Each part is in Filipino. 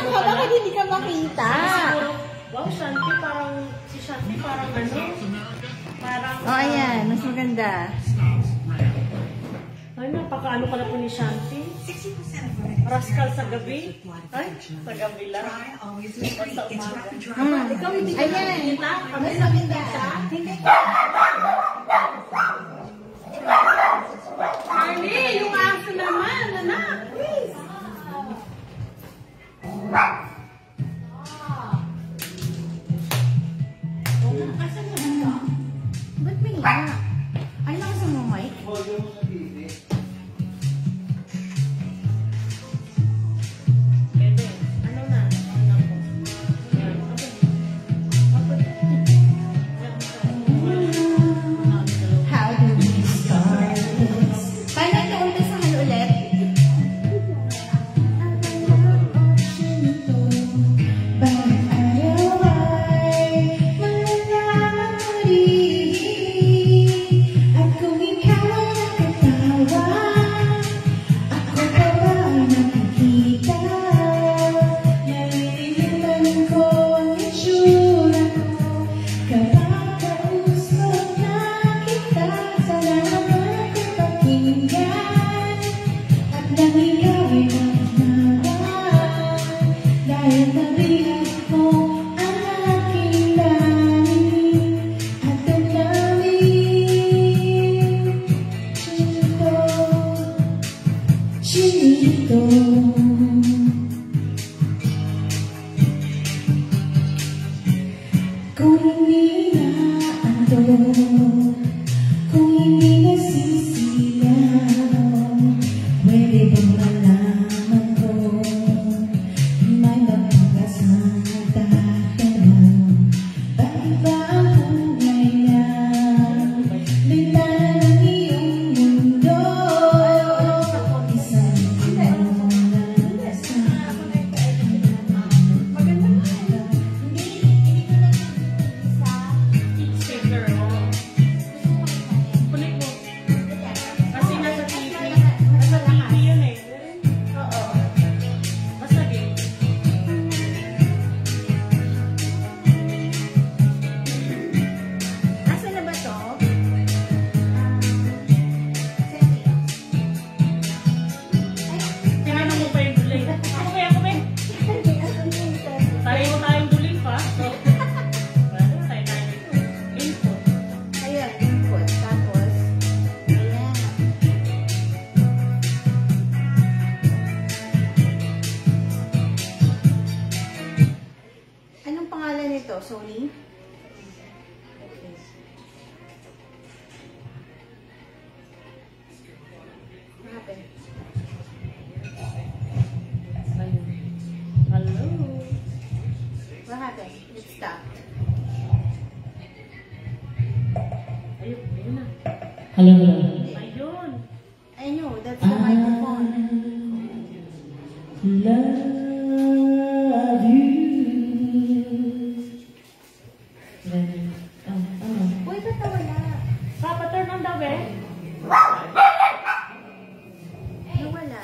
ka, bakit hindi ka makita? Wow, Shanti, parang, si Shanti parang ano, parang... Oh, ayan, mas maganda. Ay, napakaano ka na po ni Shanti. Rascal sa gabi. Ay, sa gabi lang. O sa umaga. Ikaw hindi ka nakikita? Kami nakikita? Hindi ka. Charlie, yung aso naman, anak. Please. Ba't may nga? Ay, nakasan mo, Mike? Pwede. Ano na? Ano po? Yan. How do we start this? Paano ito umpisahan ulit? Kung hindi na ando, kung hindi nasisiyaw, pwede bang malaman ko, may magpapasang tatanong, bakit ba ang kulay na bintana ng iyong mundo? Isang walang lasang, Sony? Okay. What happened? Hello. What happened? It stopped. Ayun, ayun na. Hello. Ayun. I know, that's the microphone. Love you. Uy, ba't nawala? Papa, turn on daw eh. Nawala.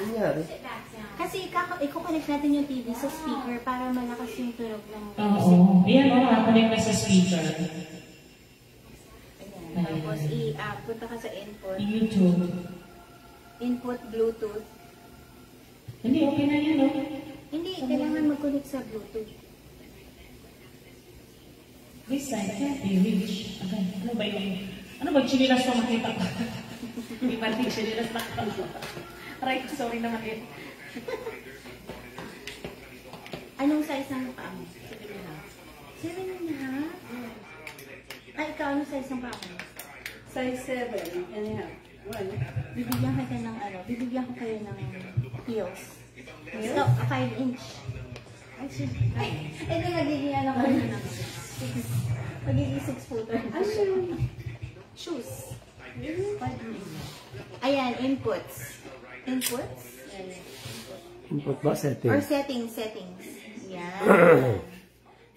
Kasi i-connect natin yung TV sa speaker para malakas yung tunog ng Oo. Ayan, nakakonek na sa speaker. Ayan. Tapos punta ka sa input. YouTube. Input Bluetooth. Hindi, okay na yan, no? Hindi, kailangan mag-connect sa Bluetooth. This side can't be reached. Okay. Ano ba yung... Ano ba yung chinilas ko makita ko? Hindi ba din siya nila sa Aray ko, sorry naman eh. Anong size ng paa mo? 7.5. 7.5? Ay, ikaw, anong size ng paa mo? Size 7.5. Bibigyan ka ng bibigyan ko kayo ng heels. So, 5 inch. Ay, ito magiging ano ko na naman. Magiging 6 footer. Ano yun? Shoes. Ayan, inputs. Inputs? Input ba? Settings? Or settings. Yan.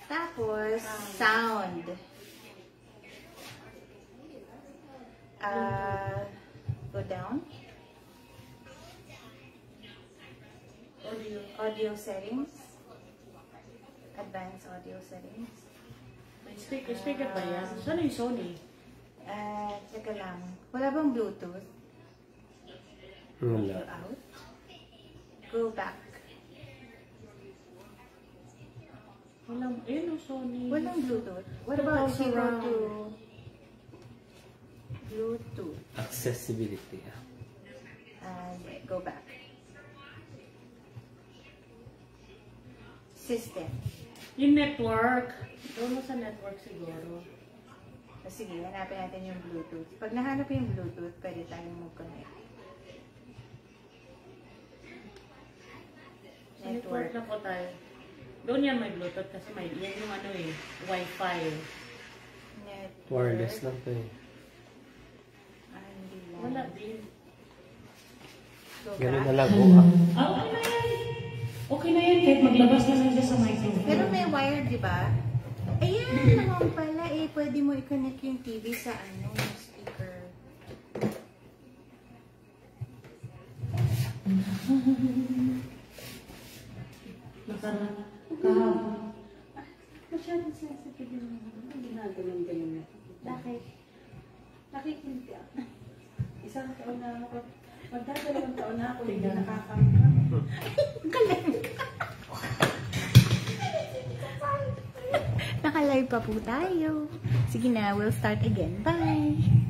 Tapos, sound. Go down. Audio settings. advanced audio settings. May speaker ba yan? Saan yung Sony? Teka lang. Wala bang Bluetooth? Wala. Go out. Go back. Walang, ayun yung Sony. Walang Bluetooth. What about Also zero wrong. to Bluetooth? Accessibility. And go back. System. Yung network. Doon mo sa network siguro. Sige, hanapin natin yung Bluetooth. Pag nahanap yung Bluetooth, pwede tayong mag-connect. Sa network na po tayo. Doon yan may Bluetooth kasi may, yan yung ano eh, Wi-Fi. Network. Wireless lang to eh. Hindi lang. Wala din. Go Ganun back. na lang. Go up. Okay na yan. Okay na yan kahit maglabas na lang dyan sa microphone. Pero may wire, di ba? Ayan naman pala eh. Pwede mo i-connect yung TV sa ano, yung speaker. Masyadong sensitive yung ginagalang-galang na. Bakit? Nakikinti ako. Isang taon na ako. Magdadalawang taon na ako, hindi nakakangkang. Naka-live pa po tayo. Sige na, we'll start again. Bye!